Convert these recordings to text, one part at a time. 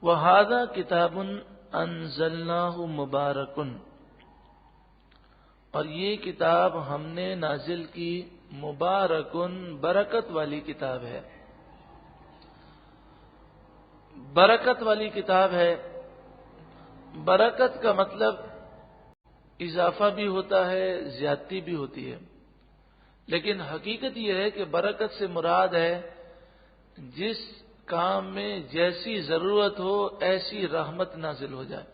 وَهَذَا كِتَابٌ أَنزَلْنَاهُ مُبَارَكٌ، اور یہ کتاب ہم نے نازل کی مبارکن، برکت والی کتاب ہے۔ برکت والی کتاب ہے۔ برکت کا مطلب اضافہ بھی ہوتا ہے، زیادتی بھی ہوتی ہے، لیکن حقیقت یہ ہے کہ برکت سے مراد ہے جس کام میں جیسی ضرورت ہو ایسی رحمت نازل ہو جائے۔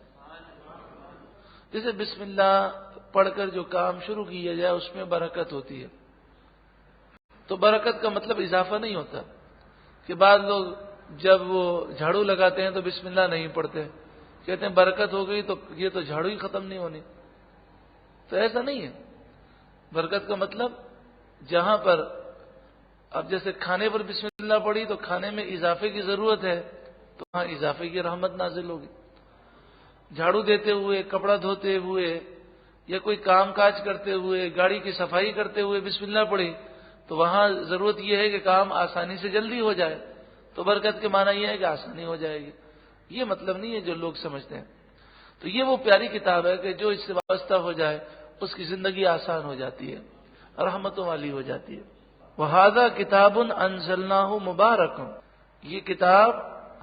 جیسے بسم اللہ پڑھ کر جو کام شروع کیا جائے اس میں برکت ہوتی ہے۔ تو برکت کا مطلب اضافہ نہیں ہوتا کہ بعض لوگ جب وہ جھاڑو لگاتے ہیں تو بسم اللہ نہیں پڑھتے، کہتے ہیں برکت ہو گئی تو یہ تو جھاڑو ہی ختم نہیں ہونی۔ تو ایسا نہیں ہے۔ برکت کا مطلب جہاں پر اب جیسے کھانے پر بسم اللہ پڑھی تو کھانے میں اضافے کی ضرورت ہے تو وہاں اضافے کی رحمت نازل ہوگی۔ جھاڑو دیتے ہوئے، کپڑا دھوتے ہوئے یا کوئی کام کاج کرتے ہوئے، گاڑی کی صفائی کرتے ہوئے بسم اللہ پڑھی تو وہاں ضرورت یہ ہے کہ کام آسانی سے جلدی ہو جائے، تو برکت کے معنی یہ ہے کہ آسانی ہو جائے گی۔ یہ مطلب نہیں ہے جو لوگ سمجھتے ہیں۔ تو یہ وہ پیاری کتاب ہے کہ جو اس سے وابستہ ہو جائے اس کی زندگی آسان ہو جاتی ہے، رحمتوں والی ہو جاتی ہے۔ وَهَذَا كِتَابٌ أَنزَلْنَاهُ مُبَارَكٌ، یہ کتاب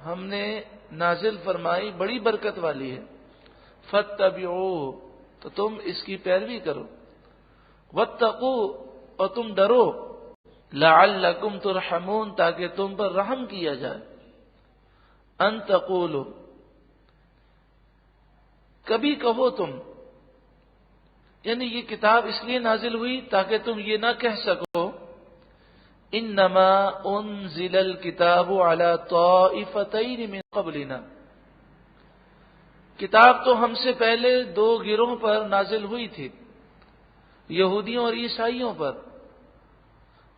ہم نے نازل فرمائی بڑی برکت والی ہے۔ فَاتَّبِعُوهُ، تو تم اس کی پیروی کرو۔ وَاتَّقُوا، اور تم ڈرو۔ لَعَلَّكُمْ تُرْحَمُونَ، تاکہ تم پر رحم کیا جائے۔ أَن تَقُولُوا، کبھی کہو تم، یعنی یہ کتاب اس لیے نازل ہوئی تاکہ تم یہ نہ کہہ سکو انما انزل الکتاب علی طائفتین من قبلنا، کتاب تو ہم سے پہلے دو گروہ پر نازل ہوئی تھی، یہودیوں اور عیسائیوں پر۔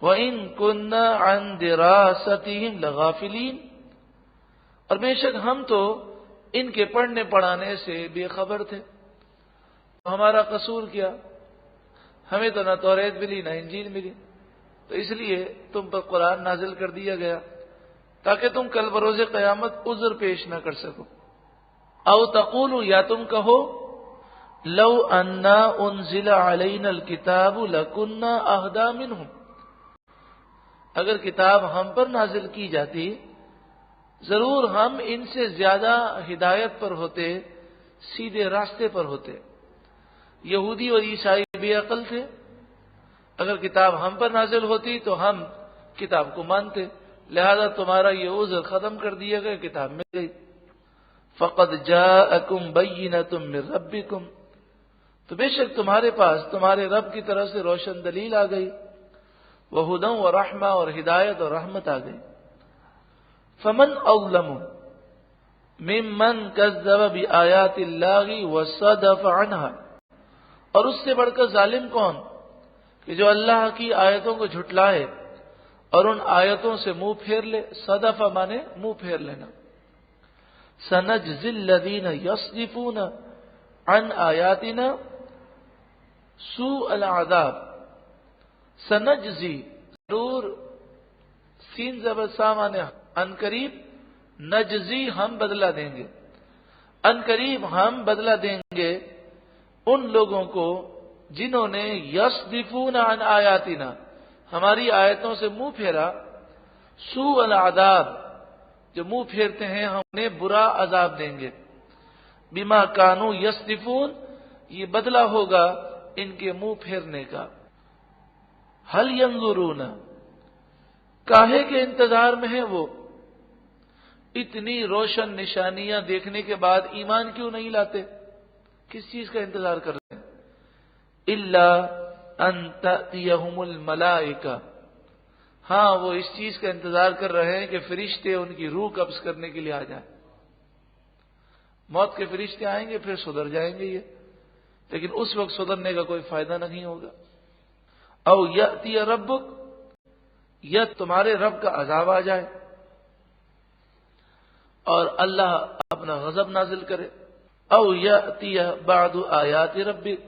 وَإِن كُنَّا عَن دِرَاسَتِهِمْ لَغَافِلِينَ، اور بے شک ہم تو ان کے پڑھنے پڑھانے سے بے خبر تھے۔ ہمارا قصور کیا؟ ہمیں تو نہ توریت ملی نہ انجیل ملی، تو اس لیے تم پر قرآن نازل کر دیا گیا تاکہ تم کل بروز قیامت عذر پیش نہ کر سکو۔ او تقولوا، یا تم کہو لو انا انزل علینا الکتاب لکنا اہدی منہم، اگر کتاب ہم پر نازل کی جاتی ضرور ہم ان سے زیادہ ہدایت پر ہوتے، سیدھے راستے پر ہوتے۔ یہودی اور عیسائی بے عقل تھے، اگر کتاب ہم پر نازل ہوتی تو ہم کتاب کو مانتے، لہذا تمہارا یہ عذر ختم کر دیا گیا، کتاب مل گئی۔ فقد جاءکم بینۃ من ربکم، تو بے شک تمہارے پاس تمہارے رب کی طرف سے روشن دلیل آ گئی، وہدی ورحمہ، اور ہدایت اور رحمت آ گئی۔ فمن اظلم ممن کذب بآیات اللہ وصدف عنہا، اور اس سے بڑھ کر ظالم کون کہ جو اللہ کی آیتوں کو جھٹلائے اور ان آیتوں سے منہ پھیر لے۔ صدف مانے منہ پھیر لینا۔ سنجزی الذین یصدفون عن آیاتنا سوء العذاب، سنجزی ضرور، سین زبر سا مانے ان قریب، نجزی ہم بدلہ دیں گے، ان قریب ہم بدلہ دیں گے ان لوگوں کو جنہوں نے یصدفون عن آیاتنا، ہماری آیتوں سے منہ پھیرا، سوء العذاب، جو منہ پھیرتے ہیں ہم انہیں برا عذاب دیں گے۔ بما کانوا یصدفون، یہ بدلہ ہوگا ان کے منہ پھیرنے کا۔ هل ينظرون، کاہے کے انتظار میں ہیں وہ، اتنی روشن نشانیاں دیکھنے کے بعد ایمان کیوں نہیں لاتے؟ کس چیز کا انتظار کر رہے ہیں؟ الا ان تأتیہم الملائکہ، ہاں وہ اس چیز کا انتظار کر رہے ہیں کہ فرشتے ان کی روح قبض کرنے کے لیے آ جائیں۔ موت کے فرشتے آئیں گے پھر سدھر جائیں گے یہ، لیکن اس وقت سدھرنے کا کوئی فائدہ نہیں ہوگا۔ او یأتی ربک، یا تمہارے رب کا عذاب آ جائے اور اللہ اپنا غضب نازل کرے۔ او یأتی بعد آیات ربک،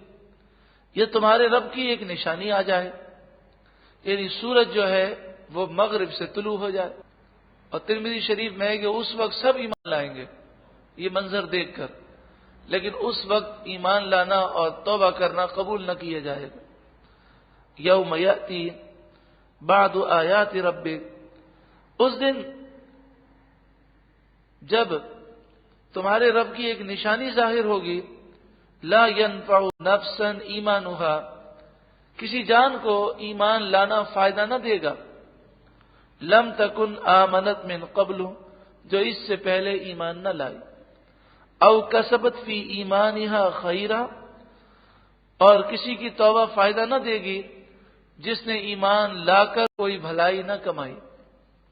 یہ تمہارے رب کی ایک نشانی آ جائے، یعنی سورج جو ہے وہ مغرب سے طلوع ہو جائے۔ اور ترمذی شریف میں ہے کہ اس وقت سب ایمان لائیں گے، یہ منظر دیکھ کر، لیکن اس وقت ایمان لانا اور توبہ کرنا قبول نہ کیا جائے گا۔ یوم یأتی بعد آیات ربک، اس دن جب تمہارے رب کی ایک نشانی ظاہر ہوگی، لا ينفع نفسا ایمانها، کسی جان کو ایمان لانا فائدہ نہ دے گا، لم تکن آمنت من قبل، جو اس سے پہلے ایمان نہ لائی، او کسبت فی ایمانها خیرا، اور کسی کی توبہ فائدہ نہ دے گی جس نے ایمان لا کر کوئی بھلائی نہ کمائی۔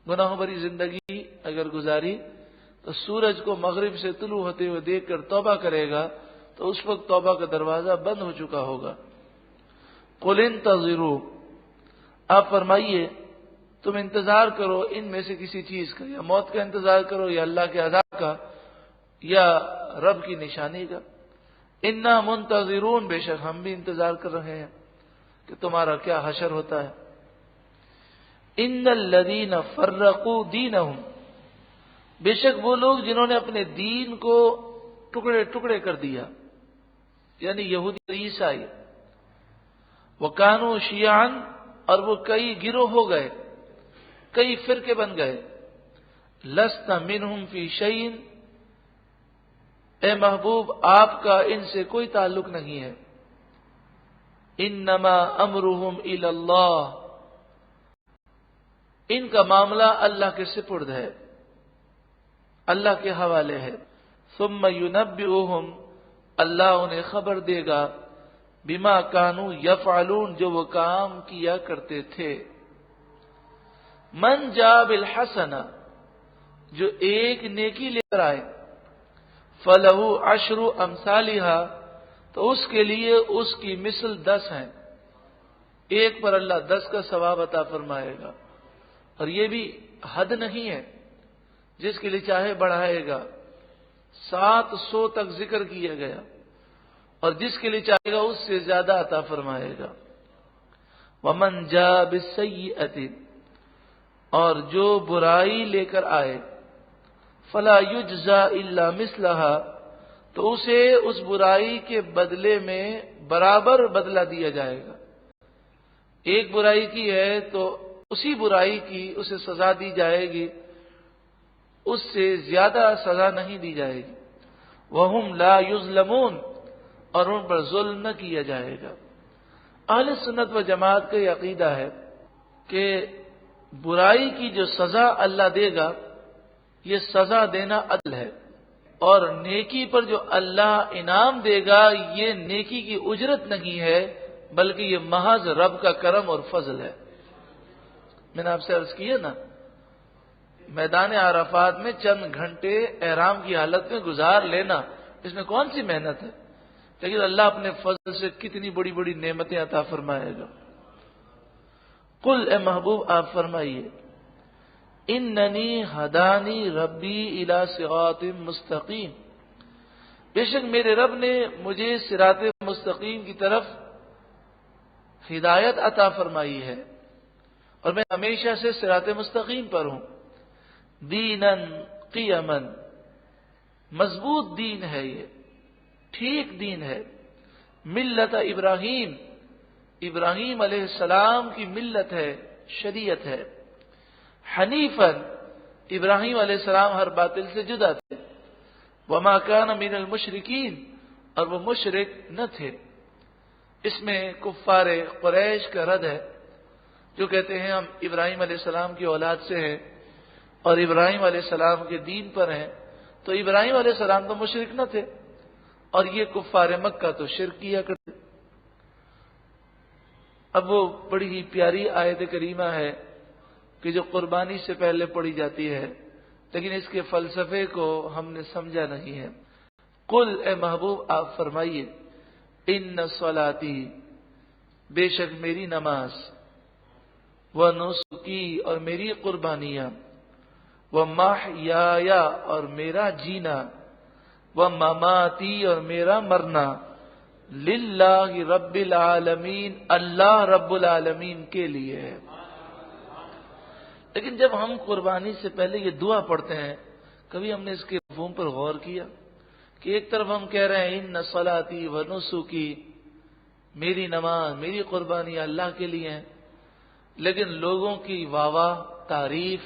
گناہوں بھری زندگی اگر گزاری تو سورج کو مغرب سے طلوع ہوتے ہوئے دیکھ کر توبہ کرے گا تو اس وقت توبہ کا دروازہ بند ہو چکا ہوگا۔ قل انتظروا، آپ فرمائیے تم انتظار کرو ان میں سے کسی چیز کا، یا موت کا انتظار کرو، یا اللہ کے عذاب کا، یا رب کی نشانی کا۔ انا منتظرون، بے شک ہم بھی انتظار کر رہے ہیں کہ تمہارا کیا حشر ہوتا ہے۔ ان الذین فرقوا دینہم، بے شک وہ لوگ جنہوں نے اپنے دین کو ٹکڑے ٹکڑے کر دیا، یعنی یہودی اور عیسائی، وکانوا شیعا، اور وہ کئی گروہ ہو گئے، کئی فرقے بن گئے۔ لست منہم فی شیء، اے محبوب آپ کا ان سے کوئی تعلق نہیں ہے۔ انما امرهم الی اللہ، ان کا معاملہ اللہ کے سپرد ہے، اللہ کے حوالے ہے۔ ثم ینبئهم، اللہ انہیں خبر دے گا، بما کانوا یفعلون، جو وہ کام کیا کرتے تھے۔ من جاء بالحسنہ، جو ایک نیکی لے کر آئے، فلہ عشر امثالھا، تو اس کے لیے اس کی مثل 10 ہیں، ایک پر اللہ 10 کا ثواب عطا فرمائے گا۔ اور یہ بھی حد نہیں ہے، جس کے لیے چاہے بڑھائے گا، 700 تک ذکر کیا گیا، اور جس کے لیے چاہے گا اس سے زیادہ عطا فرمائے گا۔ ومن جاء بالسیئۃ، اور جو برائی لے کر آئے، فلا یجزا الا مثلھا، تو اسے اس برائی کے بدلے میں برابر بدلہ دیا جائے گا۔ ایک برائی کی ہے تو اسی برائی کی اسے سزا دی جائے گی، اس سے زیادہ سزا نہیں دی جائے گی۔ وہم لا یظلمون، اور ان پر ظلم نہ کیا جائے گا۔ اہل سنت و جماعت کا یہ عقیدہ ہے کہ برائی کی جو سزا اللہ دے گا، یہ سزا دینا عدل ہے، اور نیکی پر جو اللہ انعام دے گا یہ نیکی کی اجرت نہیں ہے، بلکہ یہ محض رب کا کرم اور فضل ہے۔ میں نے آپ سے عرض کیا نا، میدان عرفات میں چند گھنٹے احرام کی حالت میں گزار لینا، اس میں کون سی محنت ہے، لیکن اللہ اپنے فضل سے کتنی بڑی بڑی نعمتیں عطا فرمائے گا۔ قل، اے محبوب آپ فرمائیے، اننی ہدانی ربی الی صراط مستقیم، بے شک میرے رب نے مجھے صراط مستقیم کی طرف ہدایت عطا فرمائی ہے، اور میں ہمیشہ سے صراط مستقیم پر ہوں۔ دینن قیمن، مضبوط دین ہے، یہ ٹھیک دین ہے۔ ملت ابراہیم، ابراہیم علیہ السلام کی ملت ہے، شریعت ہے۔ حنیفن، ابراہیم علیہ السلام ہر باطل سے جدا تھے۔ وما کان من المشرکین، اور وہ مشرک نہ تھے۔ اس میں کفار قریش کا رد ہے، جو کہتے ہیں ہم ابراہیم علیہ السلام کی اولاد سے ہیں اور ابراہیم علیہ السلام کے دین پر ہیں، تو ابراہیم علیہ السلام تو مشرک نہ تھے، اور یہ کفار مکہ تو شرک کیا کرتے۔ اب وہ بڑی ہی پیاری آیت کریمہ ہے کہ جو قربانی سے پہلے پڑھی جاتی ہے، لیکن اس کے فلسفے کو ہم نے سمجھا نہیں ہے۔ قل، اے محبوب آپ فرمائیے، ان صلاتی، بے شک میری نماز، ونسکی، اور میری قربانیاں، ومحیای، اور میرا جینا، ومماتی، اور میرا مرنا، للہ رب العالمین، اللہ رب العالمین کے لیے ہے۔ لیکن جب ہم قربانی سے پہلے یہ دعا پڑھتے ہیں، کبھی ہم نے اس کے مفہوم پر غور کیا کہ ایک طرف ہم کہہ رہے ہیں ان صلاتی و نسکی، میری نماز میری قربانی اللہ کے لیے ہیں، لیکن لوگوں کی واہ واہ تعریف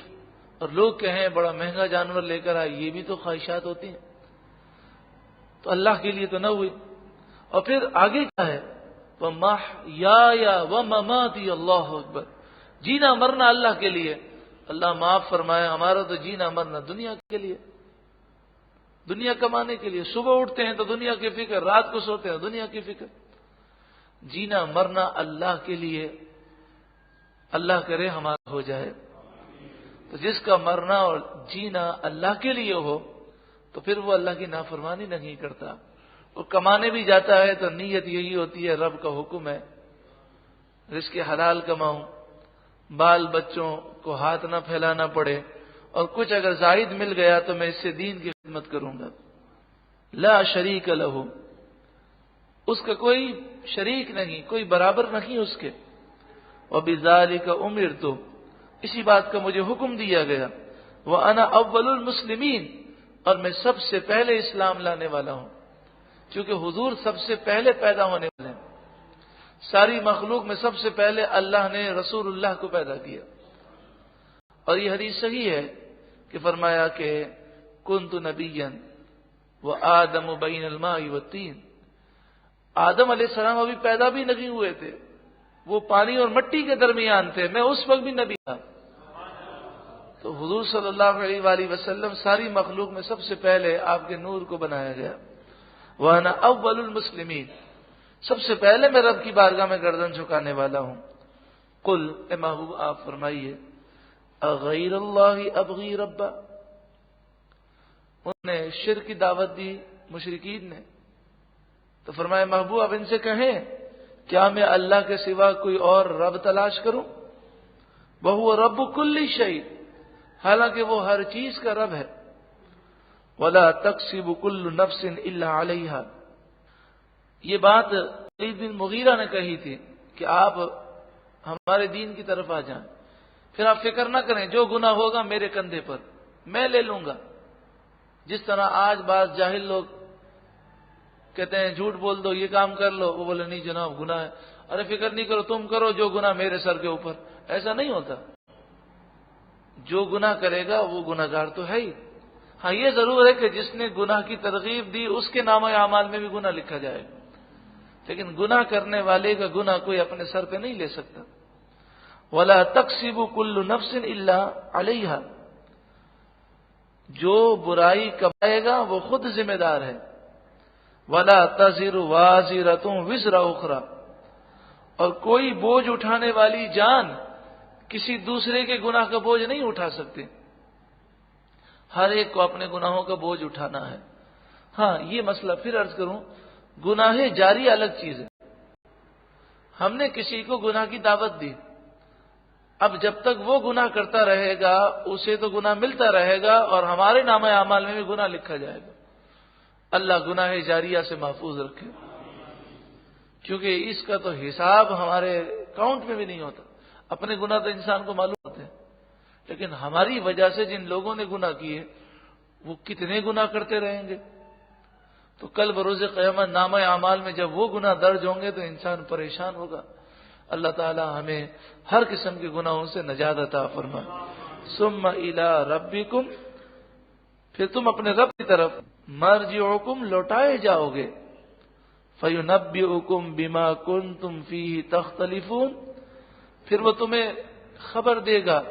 اور لوگ کہیں بڑا مہنگا جانور لے کر آئے، یہ بھی تو خواہشات ہوتی ہیں، تو اللہ کے لیے تو نہ ہوئی۔ اور پھر آگے کیا ہے، وَمَحْيَايَ وَمَمَاتِي اللہ اکبر، جینا مرنا اللہ کے لیے۔ اللہ معاف فرمائے، ہمارا تو جینا مرنا دنیا کے لیے، دنیا کمانے کے لیے۔ صبح اٹھتے ہیں تو دنیا کی فکر، رات کو سوتے ہیں دنیا کی فکر۔ جینا مرنا اللہ کے لیے، اللہ کرے ہمارا ہو جائے۔ تو جس کا مرنا اور جینا اللہ کے لیے ہو تو پھر وہ اللہ کی نافرمانی نہیں کرتا۔ وہ کمانے بھی جاتا ہے تو نیت یہی ہوتی ہے، رب کا حکم ہے رزق حلال کماؤں، بال بچوں کو ہاتھ نہ پھیلانا پڑے، اور کچھ اگر زائد مل گیا تو میں اس سے دین کی خدمت کروں گا۔ لا شریک لہ، اس کا کوئی شریک نہیں، کوئی برابر نہیں اس کے۔ وَبِذَلِكَ أُمِرْتُ، اسی بات کا مجھے حکم دیا گیا۔ وَأَنَا أَوَّلُ الْمُسْلِمِينَ، اور میں سب سے پہلے اسلام لانے والا ہوں، چونکہ حضور سب سے پہلے پیدا ہونے والے ہیں۔ ساری مخلوق میں سب سے پہلے اللہ نے رسول اللہ کو پیدا کیا۔ اور یہ حدیث صحیح ہے کہ فرمایا کہ كُنْتُ نَبِيًّا وَآدَمُ بَيْنَ الْمَاءِ وَالطِّينِ، آدم علیہ السلام ابھی پیدا بھی نہیں ہوئے تھے، وہ پانی اور مٹی کے درمیان تھے، میں اس وقت بھی نبی تھا۔ تو حضور صلی اللہ علیہ وآلہ وسلم ساری مخلوق میں سب سے پہلے آپ کے نور کو بنایا گیا۔ وَأَنَا أَوَّلُ الْمُسْلِمِينَ، سب سے پہلے میں رب کی بارگاہ میں گردن جھکانے والا ہوں۔ قل، اے محبوب آپ فرمائیے، اغیر اللہ ابغی ربا، انہوں نے شرک کی دعوت دی مشرکین نے، تو فرمایا محبوب اب ان سے کہیں کیا میں اللہ کے سوا کوئی اور رب تلاش کروں؟ وَهُوَ رَبُّ كُلِّ شَيْءٍ، حالانکہ وہ ہر چیز کا رب ہے۔ وَلَا تَكْسِبُ كُلُّ نَفْسٍ إِلَّا عَلَيْهَا، یہ بات ولید بن مغیرہ نے کہی تھی کہ آپ ہمارے دین کی طرف آ جائیں، پھر آپ فکر نہ کریں، جو گناہ ہوگا میرے کندھے پر، میں لے لوں گا۔ جس طرح آج بعض جاہل لوگ کہتے ہیں جھوٹ بول دو، یہ کام کر لو، وہ بولے نہیں جناب گناہ ہے، ارے فکر نہیں کرو، تم کرو جو گناہ میرے سر کے اوپر۔ ایسا نہیں ہوتا، جو گناہ کرے گا وہ گناہگار تو ہے ہی۔ ہاں یہ ضرور ہے کہ جس نے گناہ کی ترغیب دی اس کے نامہ اعمال میں بھی گناہ لکھا جائے گا، لیکن گناہ کرنے والے کا گناہ کوئی اپنے سر پہ نہیں لے سکتا۔ وَلَا تَكْسِبُ كُلُّ نَفْسٍ إِلَّا عَلَيْهَا، جو برائی کمائے گا وہ خود ذمہ دار ہے۔ وَلَا تَزِرُ وَازِرَةٌ وِزْرَ أُخْرَى، اور کوئی بوجھ اٹھانے والی جان کسی دوسرے کے گناہ کا بوجھ نہیں اٹھا سکتے، ہر ایک کو اپنے گناہوں کا بوجھ اٹھانا ہے۔ ہاں یہ مسئلہ پھر عرض کروں، گناہ جاری الگ چیز ہے۔ ہم نے کسی کو گناہ کی دعوت دی، اب جب تک وہ گناہ کرتا رہے گا اسے تو گناہ ملتا رہے گا اور ہمارے نامہ اعمال میں بھی گناہ لکھا جائے گا۔ اللہ گناہ جاریہ سے محفوظ رکھے، کیونکہ اس کا تو حساب ہمارے اکاؤنٹ میں بھی نہیں ہوتا۔ اپنے گناہ تو انسان کو معلوم ہوتے ہیں، لیکن ہماری وجہ سے جن لوگوں نے گناہ کیے وہ کتنے گناہ کرتے رہیں گے۔ تو کل بروز قیامت نامہ اعمال میں جب وہ گناہ درج ہوں گے تو انسان پریشان ہوگا۔ اللہ تعالی ہمیں ہر قسم کے گناہوں سے نجات عطا فرمائے۔ ثم الی ربکم، پھر تم اپنے رب کی طرف مرجعکم لوٹائے جاؤ گے، فینبئکم بما کنتم فیہ تختلفون، پھر وہ تمہیں خبر دے گا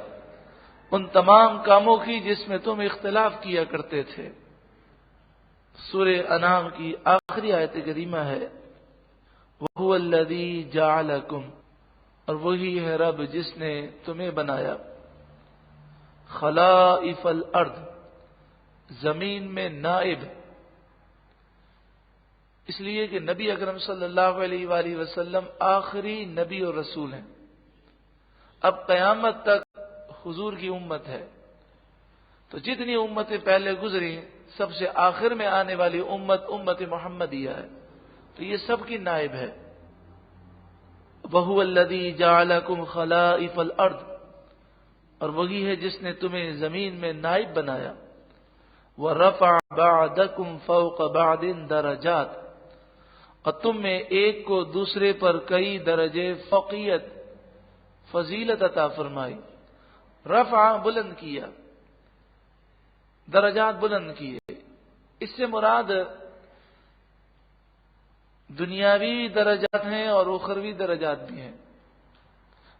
ان تمام کاموں کی جس میں تم اختلاف کیا کرتے تھے۔ سورہ انعام کی آخری آیت کریمہ ہے، وَهُوَ الَّذِي جَعَلَكُمْ، اور وہی ہے رب جس نے تمہیں بنایا، خلائف الارض، زمین میں نائب، اس لیے کہ نبی اکرم صلی اللہ علیہ وآلہ وسلم آخری نبی اور رسول ہیں۔ اب قیامت تک حضور کی امت ہے، تو جتنی امتیں پہلے گزری سب سے آخر میں آنے والی امت محمدیہ ہے، تو یہ سب کی نائب ہے۔ وَهُوَ الَّذِي جَعَلَكُمْ خَلَائِفَ الْأَرْضِ، اور وہی ہے جس نے تمہیں زمین میں نائب بنایا۔ وَرَفَعَ بَعْضَكُمْ فَوْقَ بَعْضٍ درجات، اور تم میں ایک کو دوسرے پر کئی درجے فوقیت فضیلت عطا فرمائی. رفع بلند کیا، درجات بلند کیے. اس سے مراد دنیاوی درجات ہیں اور اخروی درجات بھی ہیں.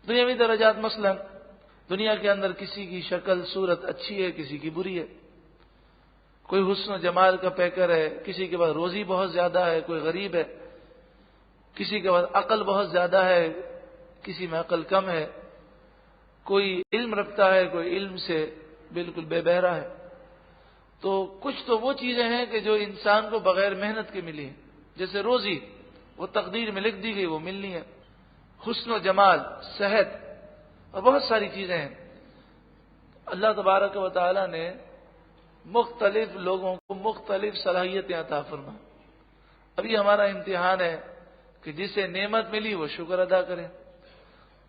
دنیاوی درجات مثلا دنیا کے اندر کسی کی شکل صورت اچھی ہے، کسی کی بری ہے. کوئی حسن و جمال کا پیکر ہے، کسی کے پاس روزی بہت زیادہ ہے، کوئی غریب ہے. کسی کے پاس عقل بہت زیادہ ہے، کسی میں عقل کم ہے. کوئی علم رکھتا ہے، کوئی علم سے بالکل بے بہرا ہے. تو کچھ تو وہ چیزیں ہیں کہ جو انسان کو بغیر محنت کے ملی ہیں، جیسے روزی وہ تقدیر میں لکھ دی گئی، وہ ملنی ہے. حسن و جمال، صحت اور بہت ساری چیزیں ہیں. اللہ تبارک و تعالی نے مختلف لوگوں کو مختلف صلاحیتیں عطا فرمائیں. ابھی ہمارا امتحان ہے کہ جسے نعمت ملی وہ شکر ادا کرے،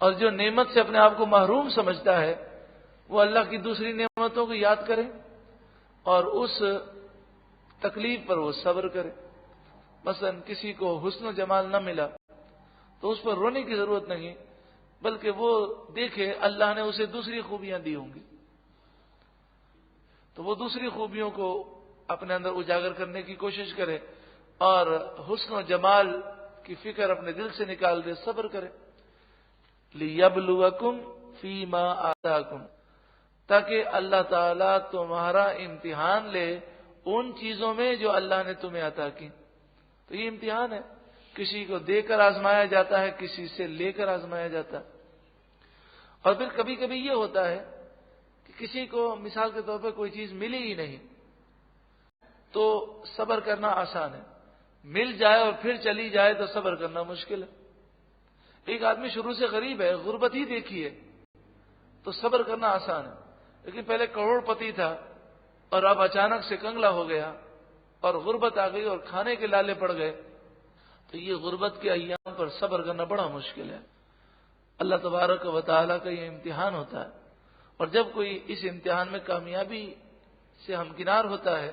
اور جو نعمت سے اپنے آپ کو محروم سمجھتا ہے وہ اللہ کی دوسری نعمتوں کو یاد کرے اور اس تکلیف پر وہ صبر کرے. مثلا کسی کو حسن و جمال نہ ملا تو اس پر رونے کی ضرورت نہیں، بلکہ وہ دیکھے اللہ نے اسے دوسری خوبیاں دی ہوں گی، تو وہ دوسری خوبیوں کو اپنے اندر اجاگر کرنے کی کوشش کرے اور حسن و جمال کی فکر اپنے دل سے نکال دے، صبر کرے. لِيَبْلُوَكُمْ فِي مَا آتَاكُمْ، تاکہ اللہ تعالیٰ تمہارا امتحان لے ان چیزوں میں جو اللہ نے تمہیں عطا کی. تو یہ امتحان ہے، کسی کو دے کر آزمایا جاتا ہے، کسی سے لے کر آزمایا جاتا ہے. اور پھر کبھی کبھی یہ ہوتا ہے کہ کسی کو مثال کے طور پہ کوئی چیز ملی ہی نہیں تو صبر کرنا آسان ہے، مل جائے اور پھر چلی جائے تو صبر کرنا مشکل ہے. ایک آدمی شروع سے غریب ہے، غربت ہی دیکھی ہے تو صبر کرنا آسان ہے. لیکن پہلے کروڑ پتی تھا اور اب اچانک سے کنگلا ہو گیا اور غربت آ گئی اور کھانے کے لالے پڑ گئے، تو یہ غربت کے ایام پر صبر کرنا بڑا مشکل ہے. اللہ تبارک و تعالیٰ کا یہ امتحان ہوتا ہے، اور جب کوئی اس امتحان میں کامیابی سے ہمکنار ہوتا ہے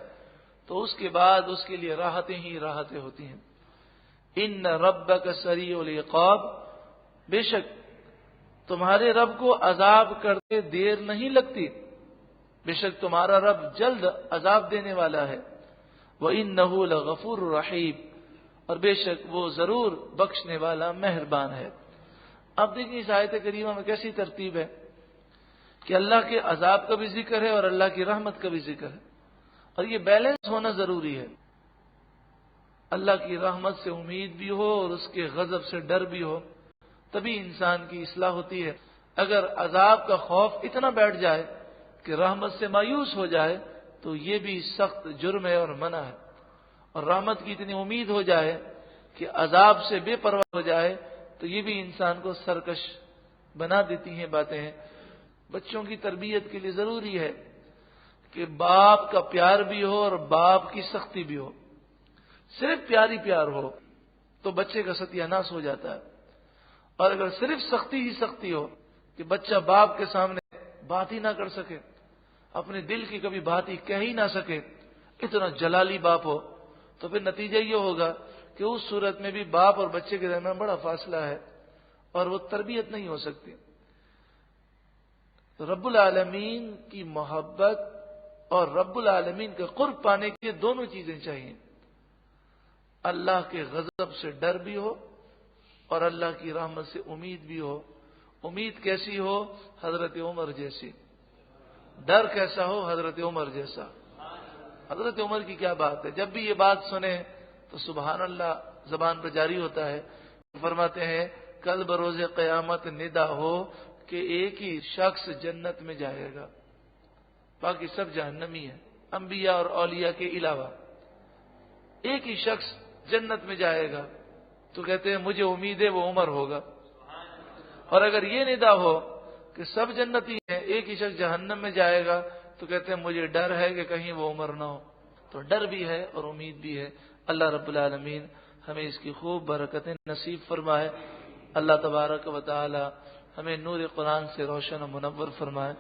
تو اس کے بعد اس کے لیے راحتیں ہی راحتیں ہوتی ہیں. ان ربک سریع العقاب، بے شک تمہارے رب کو عذاب کرتے دیر نہیں لگتی، بے شک تمہارا رب جلد عذاب دینے والا ہے. وَإِنَّهُ لَغَفُورٌ رَحِيمٌ، اور بے شک وہ ضرور بخشنے والا مہربان ہے. اب دیکھیں اس آیت کریمہ میں کیسی ترتیب ہے کہ اللہ کے عذاب کا بھی ذکر ہے اور اللہ کی رحمت کا بھی ذکر ہے، اور یہ بیلنس ہونا ضروری ہے. اللہ کی رحمت سے امید بھی ہو اور اس کے غضب سے ڈر بھی ہو، تبھی انسان کی اصلاح ہوتی ہے. اگر عذاب کا خوف اتنا بیٹھ جائے کہ رحمت سے مایوس ہو جائے تو یہ بھی سخت جرم ہے اور منع ہے. اور رحمت کی اتنی امید ہو جائے کہ عذاب سے بے پرواہ ہو جائے تو یہ بھی انسان کو سرکش بنا دیتی ہیں باتیں. بچوں کی تربیت کے لیے ضروری ہے کہ باپ کا پیار بھی ہو اور باپ کی سختی بھی ہو. صرف پیار ہی پیار ہو تو بچے کا ستیہ ناش ہو جاتا ہے، اور اگر صرف سختی ہی سختی ہو کہ بچہ باپ کے سامنے بات ہی نہ کر سکے، اپنے دل کی کبھی بات ہی کہہ ہی نہ سکے، اتنا جلالی باپ ہو، تو پھر نتیجہ یہ ہوگا کہ اس صورت میں بھی باپ اور بچے کے درمیان بڑا فاصلہ ہے اور وہ تربیت نہیں ہو سکتی. رب العالمین کی محبت اور رب العالمین کا قرب پانے کے لیے دونوں چیزیں چاہیے. اللہ کے غضب سے ڈر بھی ہو اور اللہ کی رحمت سے امید بھی ہو. امید کیسی ہو؟ حضرت عمر جیسی. ڈر کیسا ہو؟ حضرت عمر جیسا. حضرت عمر کی کیا بات ہے، جب بھی یہ بات سنے تو سبحان اللہ زبان پر جاری ہوتا ہے. فرماتے ہیں کل بروز قیامت ندا ہو کہ ایک ہی شخص جنت میں جائے گا، باقی سب جہنمی ہیں، انبیاء اور اولیاء کے علاوہ. ایک ہی شخص جنت میں جائے گا تو کہتے ہیں مجھے امید ہے وہ عمر ہوگا. اور اگر یہ ندا ہو کہ سب جنتی ہیں، ایک ہی شخص جہنم میں جائے گا تو کہتے ہیں مجھے ڈر ہے کہ کہیں وہ عمر نہ ہو. تو ڈر بھی ہے اور امید بھی ہے. اللہ رب العالمین ہمیں اس کی خوب برکتیں نصیب فرمائے. اللہ تبارک و تعالی ہمیں نور قرآن سے روشن و منور فرمائے.